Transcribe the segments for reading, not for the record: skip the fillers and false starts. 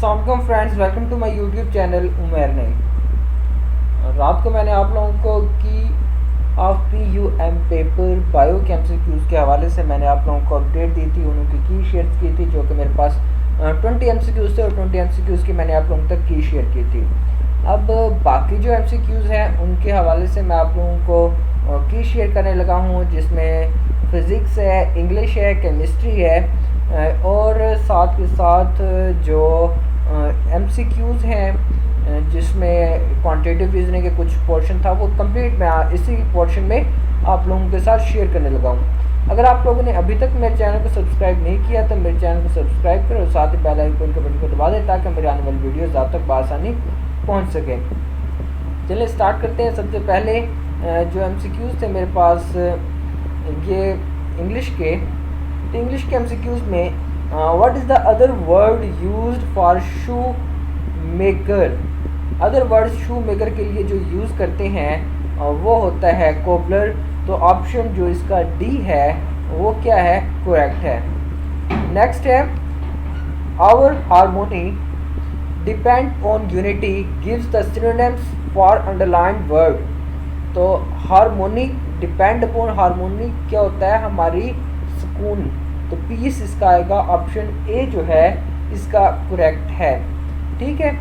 अस्सलाम friends, welcome to my YouTube channel Umar ने। रात को मैंने आप लोगों को key of PUM paper biochemistry के हवाले से मैंने आप लोगों को अपडेट दी थी, उनकी की शेयर की थी, जो कि मेरे पास 20 MCQs थे और 20 MCQs की मैंने आप लोगों तक की शेयर की थी। अब बाकी जो MCQs हैं उनके हवाले से मैं आप लोगों को की शेयर करने लगा हूँ, जिसमें फ़िज़िक्स है, इंग्लिश है, केमिस्ट्री है और साथ के साथ जो MCQs हैं जिसमें क्वांटिटेटिव रीजनिंग के कुछ पोर्शन था वो कंप्लीट मैं इसी पोर्शन में आप लोगों के साथ शेयर करने लगा हूँ। अगर आप लोगों ने अभी तक मेरे चैनल को सब्सक्राइब नहीं किया तो मेरे चैनल को सब्सक्राइब करें और साथ ही बेल आइकन के बटन को दबा दें ताकि मेरे आने वाली वीडियोज़ आप तक बआसानी पहुँच सकें। चलिए स्टार्ट करते हैं। सबसे पहले जो MCQs थे मेरे पास ये इंग्लिश के MCQs में what is the other word used for shoe maker. Other word shoe maker के लिए जो यूज़ करते हैं वो होता है कोबलर। तो ऑप्शन जो इसका डी है वो क्या है, करेक्ट है। नेक्स्ट है our harmony depend on unity gives the synonyms for underlined word. तो हार्मोनी डिपेंड अपॉन हार्मोनी क्या होता है, हमारी सुकून। तो पीस इसका आएगा, ऑप्शन ए जो है इसका करेक्ट है। ठीक है।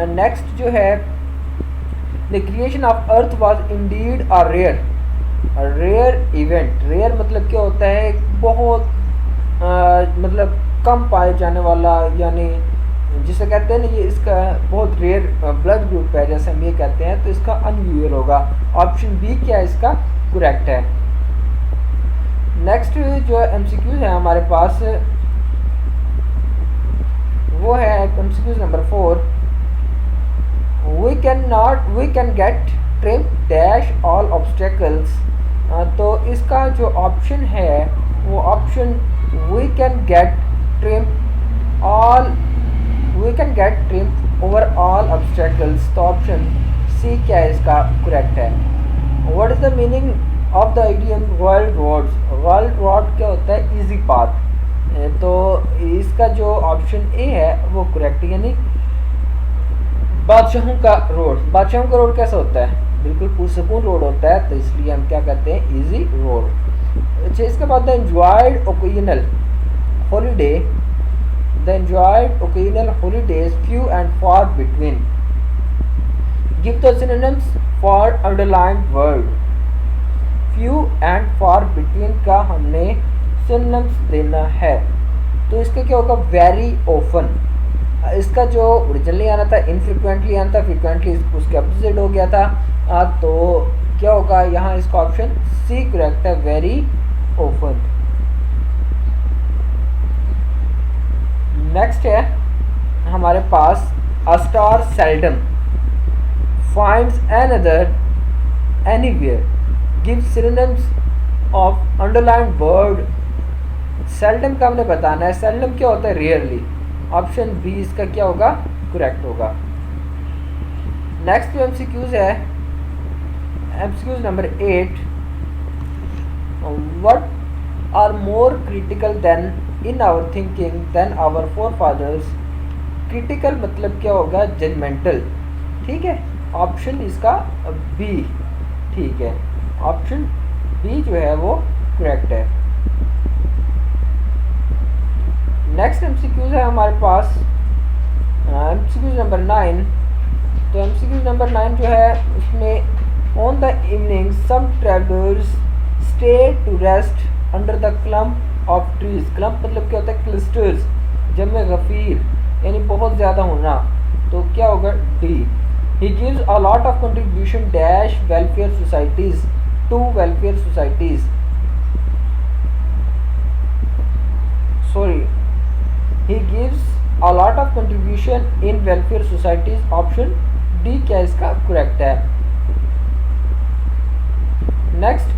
नेक्स्ट जो है the creation of earth was indeed a rare event. Rare मतलब क्या होता है, बहुत मतलब कम पाए जाने वाला, यानी जिसे कहते हैं ना ये इसका बहुत रेयर ब्लड ग्रुप है, जैसे हम ये कहते हैं, तो इसका अनयूजुअल होगा। ऑप्शन बी क्या है इसका करेक्ट है। नेक्स्ट जो MCQs है हमारे पास वो है MCQs number 4। We can get trim dash all obstacles. तो इसका जो ऑप्शन है वो option we can get trim over all obstacles. तो ऑप्शन सी क्या है इसका करेक्ट है। What is the meaning of the idiom world roads. World road क्या होता है, इजी पाथ। तो इसका जो ऑप्शन ए है वो करेक्ट है, यानी बादशाहों का रोड। बादशाहों का रोड कैसा होता है, बिल्कुल पुरसकून रोड होता है, तो इसलिए हम क्या कहते हैं, इजी रोड। अच्छा, इसके बाद the enjoyed occasional holidays few and far between. Give the synonyms for underlined word. Few and far between का हमने सिनोनिम्स देना है, तो इसका क्या होगा, वेरी ओपन। इसका जो ओरिजिनली आना था इनफ्रिक्वेंटली आना था, फ्रिक्वेंटली उसके अपोजिट हो गया था। तो क्या होगा यहाँ, इसका ऑप्शन सी करेक्ट है, वेरी ओपन। नेक्स्ट है हमारे पास a star seldom finds another anywhere give synonyms of underlined word. Seldom का हमने बताना है, सेल्डम क्या होता है, रेयरली। ऑप्शन बी इसका क्या होगा, करेक्ट होगा। नेक्स्ट जो MCQs है MCQs number 8। What are more critical than in our thinking than our forefathers. Critical मतलब क्या होगा, जजमेंटल। ठीक है, ऑप्शन इसका बी ठीक है, ऑप्शन बी जो है वो करेक्ट है। नेक्स्ट MCQs है हमारे पास MCQs नंबर 9। तो MCQs नंबर 9 जो है उसमें on the evening some travellers stay to rest under the clump of trees. Clump मतलब क्या होता है, क्लस्टर्स, जमे गफीर, यानी बहुत ज़्यादा होना। तो क्या होगा, D. He gives a lot of contribution dash welfare societies to welfare societies. He gives a lot of contribution in welfare societies. Option D क्या इसका करेक्ट है। Next,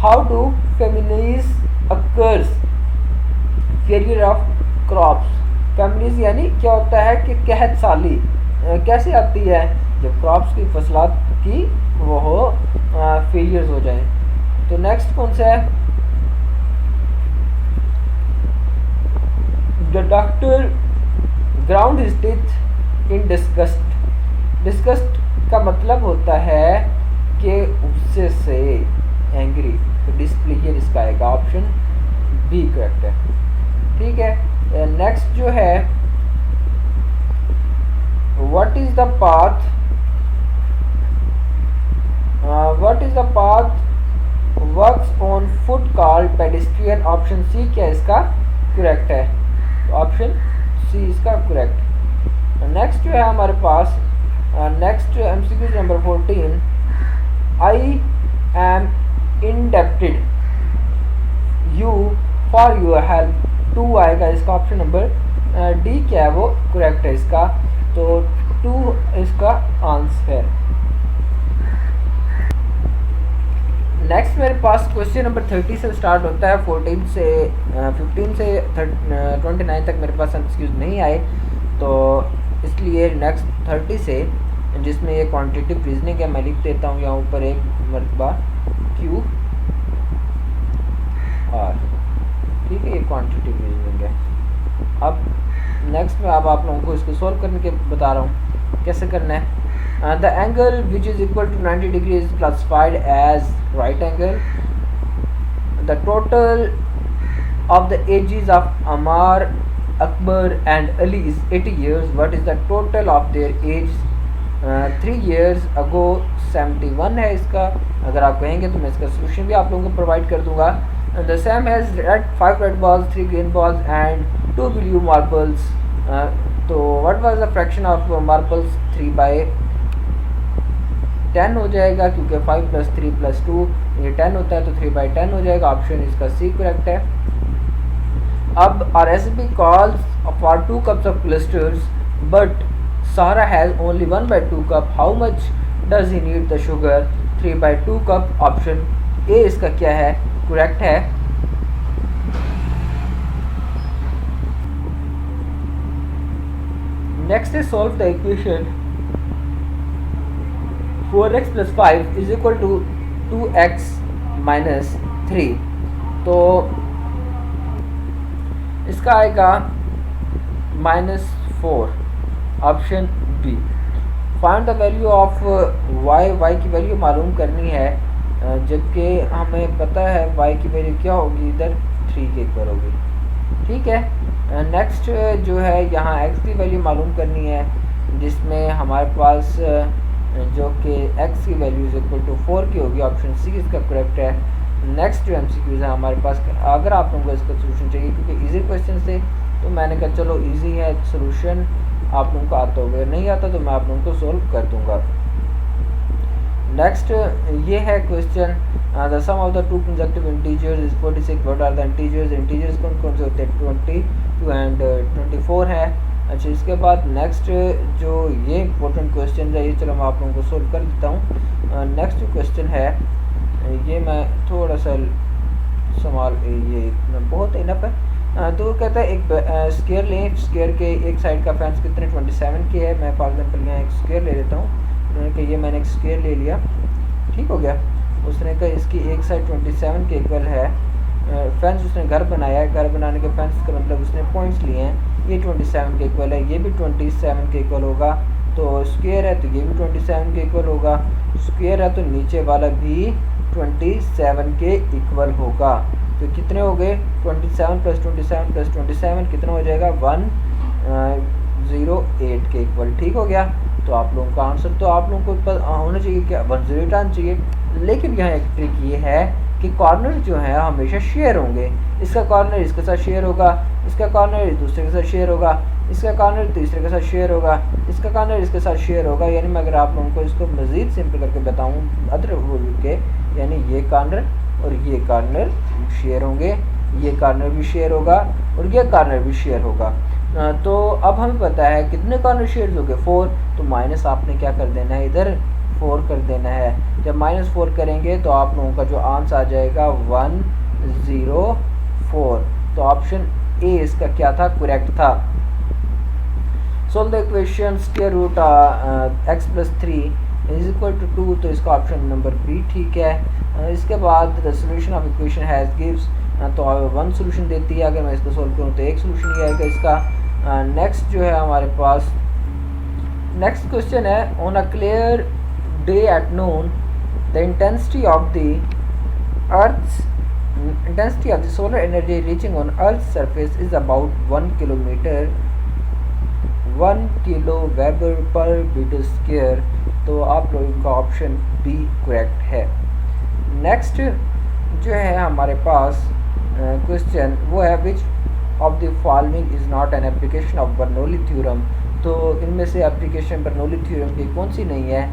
how do famines occurs failure of crops. Famines यानी क्या होता है कि कहत साली कैसे आती है, जब क्रॉप्स की फसलात की वो फेलियर्स हो जाए। तो नेक्स्ट कौन सा है, The doctor ground his teeth in disgust. Disgust का मतलब होता है कि गुस्से से, एंग्री। तो डिसप्लेजर इसका आएगा, ऑप्शन बी करेक्ट है। ठीक है, नेक्स्ट जो है what is the path, what is the path works on foot called pedestrian. Option C क्या इसका करेक्ट है, तो ऑप्शन सी इसका करेक्ट। नेक्स्ट जो है हमारे पास, next MCQ number 14, I am indebted you for your help two आएगा इसका, ऑप्शन नंबर डी क्या है वो करेक्ट है इसका, तो 2 इसका आंसर। नेक्स्ट मेरे पास क्वेश्चन नंबर 30 से स्टार्ट होता है, 15 से 29 तक मेरे पास एक्सक्यूज नहीं आए, तो इसलिए नेक्स्ट 30 से, जिसमें ये क्वांटिटेटिव रीजनिंग है, मैं लिख देता हूँ यहाँ ऊपर एक मरतबा क्यू आर। ठीक है, ये क्वांटिटेटिव रीजनिंग है। अब नेक्स्ट में अब आप लोगों को इसको सॉल्व करने के बता रहा हूँ कैसे करना है। The angle which is equal to 90 degree is classified as right angle. The total of the ages of Amar, Akbar and Ali is 80 years. What is the total of their age? 3 years ago 71 है इसका। अगर आप कहेंगे तो मैं इसका सोल्यूशन भी आप लोगों को प्रोवाइड कर दूंगा। The Sam has 5 red balls, 3 green balls and 2 blue marbles. तो what was the fraction of marbles? 3/10 हो जाएगा, क्योंकि 5 + 3 + 2 ये 10 होता है, तो 3/10 हो जाएगा। ऑप्शन इसका सी करेक्ट है। अब our recipe calls for 2 cups of clusters, but Sara has only 1/2 cup. How much does he need the sugar? 3/2 cup. Option A इसका क्या है करेक्ट है। Next is solve the equation 4x + 5 is equal to 2x - 3। तो इसका आएगा -4, option B. Find the value of y की value मालूम करनी है, जबकि हमें पता है y की वैल्यू क्या होगी, इधर 3 के इक्वल होगी। ठीक है, नेक्स्ट जो है यहाँ x की वैल्यू मालूम करनी है, जिसमें हमारे पास जो कि x की वैल्यू इज इक्वल टू 4 की होगी। ऑप्शन सी इसका करेक्ट है। नेक्स्ट जो एमसीक्यूज है हमारे पास, अगर आप लोगों को इसका सोल्यूशन चाहिए, क्योंकि इजी क्वेश्चन से, तो मैंने कहा चलो इजी है, सोल्यूशन आप लोगों को आता होगा, नहीं आता तो मैं आप लोगों को सोल्व कर दूंगा। नेक्स्ट ये है question, the sum of the 2 consecutive integers is 46। What are the integers? Integers कौन कौन से होते हैं? 22 एंड 24 है। अच्छा, इसके बाद नेक्स्ट जो ये इंपॉर्टेंट क्वेश्चन है, ये चलो मैं आप लोगों को सोल्व कर देता हूँ। नेक्स्ट क्वेश्चन है, ये मैं थोड़ा सा संभाल, ये इतना बहुत इनफ है। तो कहता है एक स्क्वायर लें, स्क्वायर के एक साइड का फेंस कितने 27 के है। मैं फॉर एग्जांपल यहाँ एक स्क्वायर ले लेता हूँ, उन्होंने कहा ये मैंने एक स्क्वायर ले लिया, ठीक हो गया। उसने कहा इसकी एक साइड 27 के इक्वल है। फेंस उसने घर बनाया है, घर बनाने के फेंस का मतलब उसने पॉइंट्स लिए हैं, ये 27 के इक्वल है, ये भी 27 के इक्वल होगा। तो स्क्वायर है तो ये भी 27 के इक्वल होगा, स्क्वायर है तो नीचे वाला भी 27 के इक्वल होगा। तो कितने हो गए? 27 + 27 + 27 कितना हो जाएगा? 108 के इक्वल। ठीक हो गया। तो आप लोगों का आंसर तो आप लोगों को होना चाहिए क्या? 108 आना चाहिए। लेकिन यहाँ एक ट्रिक ये है कि कॉर्नर जो है हमेशा शेयर होंगे। इसका कॉर्नर इसके साथ शेयर होगा, इसका कॉर्नर दूसरे के साथ शेयर होगा, इसका कॉर्नर तीसरे के साथ शेयर होगा, इसका कॉर्नर इसके साथ शेयर होगा। यानी मैं अगर आप लोगों को इसको मज़ीद सिंपल करके बताऊँ अदर के, यानी ये कॉर्नर और ये कॉर्नर शेयर होंगे, ये कॉर्नर भी शेयर होगा और ये कॉर्नर भी शेयर होगा। तो अब हमें पता है कितने कॉर्नर शेयर हो गए? 4। तो माइनस आपने क्या कर देना है? इधर 4 कर देना है। जब -4 करेंगे तो आप लोगों का जो आंसर आ जाएगा 104। तो ऑप्शन ए इसका क्या था? करेक्ट था। Solve the equation square root x + 3 is equal to 2। तो इसका ऑप्शन नंबर बी ठीक है। इसके बाद the solution of equation has gives, तो 1 सोल्यूशन देती है। अगर मैं इसको सोल्व करूँ तो एक सोल्यूशन ही आएगा इसका। नेक्स्ट जो है हमारे पास नेक्स्ट क्वेश्चन है, on a clear day at noon the intensity of the earth's intensity of the solar energy reaching on Earth's surface is about 1 kilometer 1 kilo weber पर मीटर स्क्वायर। तो आप लोगों का ऑप्शन बी करेक्ट है। Next जो है हमारे पास क्वेश्चन वो है, which of the following is not an application of Bernoulli theorem. तो इनमें से एप्लीकेशन बर्नौली थ्योरम की कौन सी नहीं है?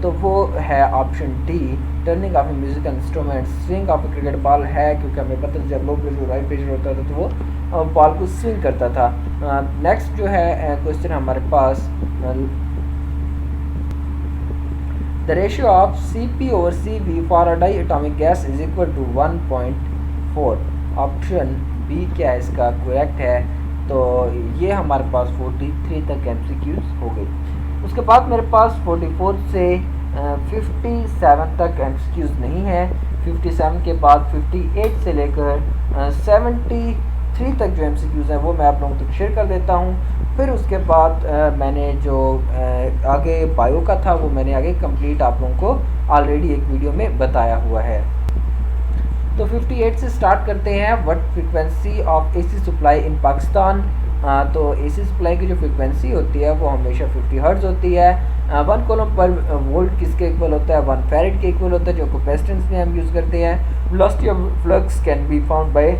तो वो है option D, turning of A musical instrument. Swing of A cricket ball है, क्योंकि हमें पता है जब लो प्रेशर हाई प्रेशर होता था तो वो बॉल को स्विंग करता था। नेक्स्ट जो है क्वेश्चन हमारे पास, the ratio of CP/CV for a diatomic gas is equal to 1.4। Option B क्या है इसका करेक्ट है। तो ये हमारे पास 43 तक MCQs हो गई। उसके बाद मेरे पास 44 से 57 तक MCQs नहीं है। 57 के बाद 58 से लेकर 73 तक जो MCQs हैं वो मैं आप लोगों तक शेयर कर देता हूँ। फिर उसके बाद मैंने जो आगे बायो का था वो मैंने आगे कंप्लीट आप लोगों को ऑलरेडी एक वीडियो में बताया हुआ है। तो 58 से स्टार्ट करते हैं। What frequency of AC supply in Pakistan. तो AC सप्लाई की जो फ्रीक्वेंसी होती है वो हमेशा 50 हर्ट्ज होती है। 1 कूलम पर वोल्ट किसके इक्वल होता है? 1 फैरेड के इक्वल होता है, जो कैपेसिटेंस में हम यूज़ करते हैं। Velocity of flux can be found by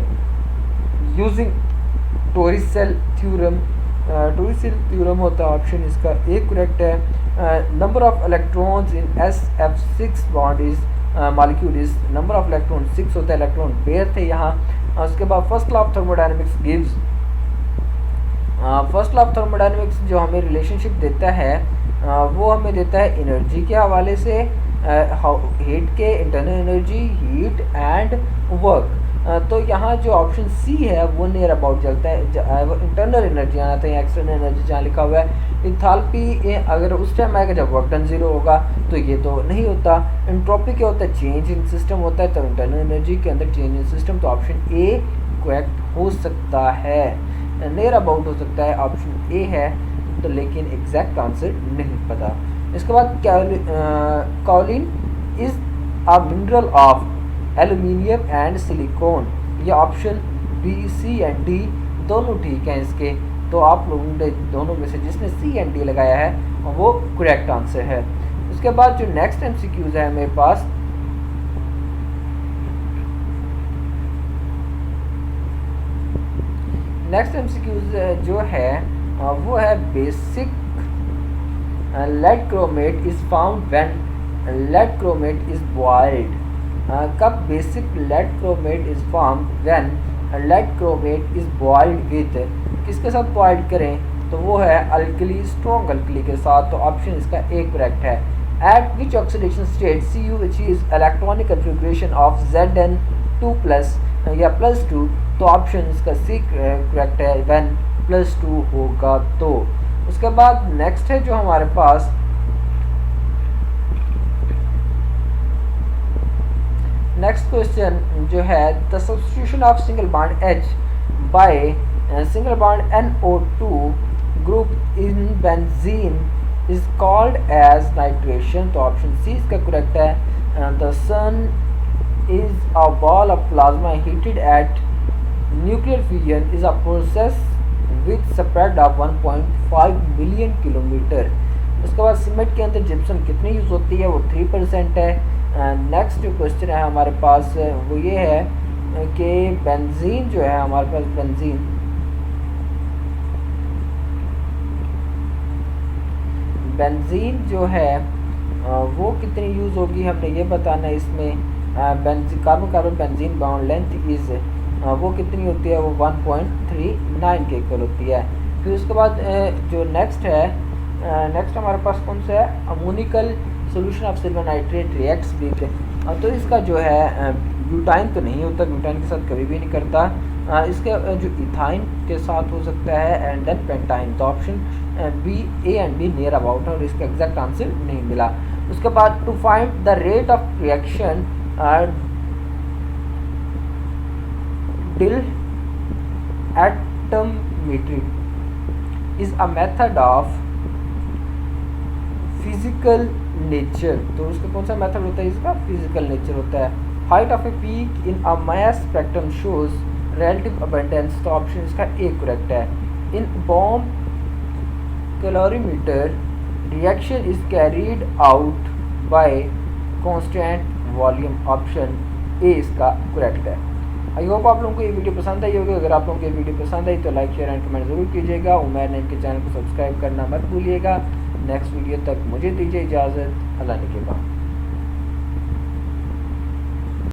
using Torricelli theorem. Torricelli theorem होता है ऑप्शन इसका ए करेक्ट है। Number of electrons in SF6 bond is molecule is, number of electron 6 होता है, इलेक्ट्रॉन पेयर थे यहाँ। उसके बाद first law of thermodynamics gives, first law of thermodynamics जो हमें रिलेशनशिप देता है वो हमें देता है एनर्जी के हवाले से, हीट के, internal energy, heat and work. तो यहाँ जो ऑप्शन सी है वो नियर अबाउट चलता है, वो इंटरनल एनर्जी आना था, एक्सटर्नल एनर्जी जहाँ लिखा हुआ है। इंथाल्पी अगर उस टाइम आएगा जब वर्क डन ज़ीरो होगा, तो ये तो नहीं होता। एंट्रोपी क्या होता है? चेंज इन सिस्टम होता है, तो इंटरनल एनर्जी के अंदर चेंज इन सिस्टम। तो ऑप्शन ए करेक्ट हो सकता है, नियर अबाउट हो सकता है, ऑप्शन ए है। तो लेकिन एग्जैक्ट आंसर नहीं पता। इसके बाद kaolin is a mineral of aluminium and silicon. ये option B, C and D दोनों ठीक हैं इसके। तो आप लोगों ने दोनों में से जिसने सी एंड डी लगाया है वो करेक्ट आंसर है। उसके बाद जो नेक्स्ट MCQs है मेरे पास, नेक्स्ट MCQs जो है वो है basic lead chromate is found when lead chromate is boiled. कब basic lead chromate is found when lead chromate is boiled with, किसके साथ बॉइल्ड करें? तो वो है अल्कली, स्ट्रॉन्ग अल्कली के साथ। तो ऑप्शन इसका ए करेक्ट है। Eight which oxidation state Cu achieves electronic configuration of Zn2+ या +2। तो ऑप्शन इसका सी करेक्ट है, व्हेन +2 होगा तो। उसके बाद नेक्स्ट है जो हमारे पास, नेक्स्ट क्वेश्चन जो है, the substitution of single bond H by single bond NO2 group in benzene is called as nitration. तो ऑप्शन सी इसका करेक्ट है। The sun is a ball of plasma heated at nuclear fusion is a process with spread of 1.5 million kilometre. उसके बाद cement के अंदर gypsum कितनी use होती है? वो 3% है। नेक्स्ट जो क्वेश्चन है हमारे पास वो ये है कि बेंजीन जो है हमारे पास, बेंजीन जो है वो कितनी यूज़ होगी हमने ये बताना है इसमें। Carbon carbon benzene bond length is वो कितनी होती है? वो 1.39 के इक्वल होती है। फिर उसके बाद जो नेक्स्ट है, नेक्स्ट हमारे पास कौन सा है? Ammoniacal solution of silver nitrate reacts with. तो इसका जो है ब्यूटाइन तो नहीं होता, ब्यूटाइन के साथ कभी भी नहीं करता। इसके जो इथाइन के साथ हो सकता है एंड देन पेंटाइन। तो option B, A and B near about है और इसका एग्जैक्ट आंसर नहीं मिला। उसके बाद to find the rate of reaction dilatometry, is a method of physical nature. तो उसका कौन सा मेथड होता है? इसका फिजिकल नेचर होता है। Height of a peak in a mass spectrum shows relative abundance. तो ऑप्शन इसका ए करेक्ट है। In bomb calorimeter reaction is carried out by constant volume. Option A इसका करेक्ट है। आई होप आप लोगों को ये वीडियो पसंद आई होगी। अगर आप लोगों को ये वीडियो पसंद आई तो लाइक शेयर एंड कमेंट जरूर कीजिएगा। उमैर नेम के चैनल को सब्सक्राइब करना मत भूलिएगा। नेक्स्ट वीडियो तक मुझे दीजिए इजाज़त। अल्लाह ने के बाद।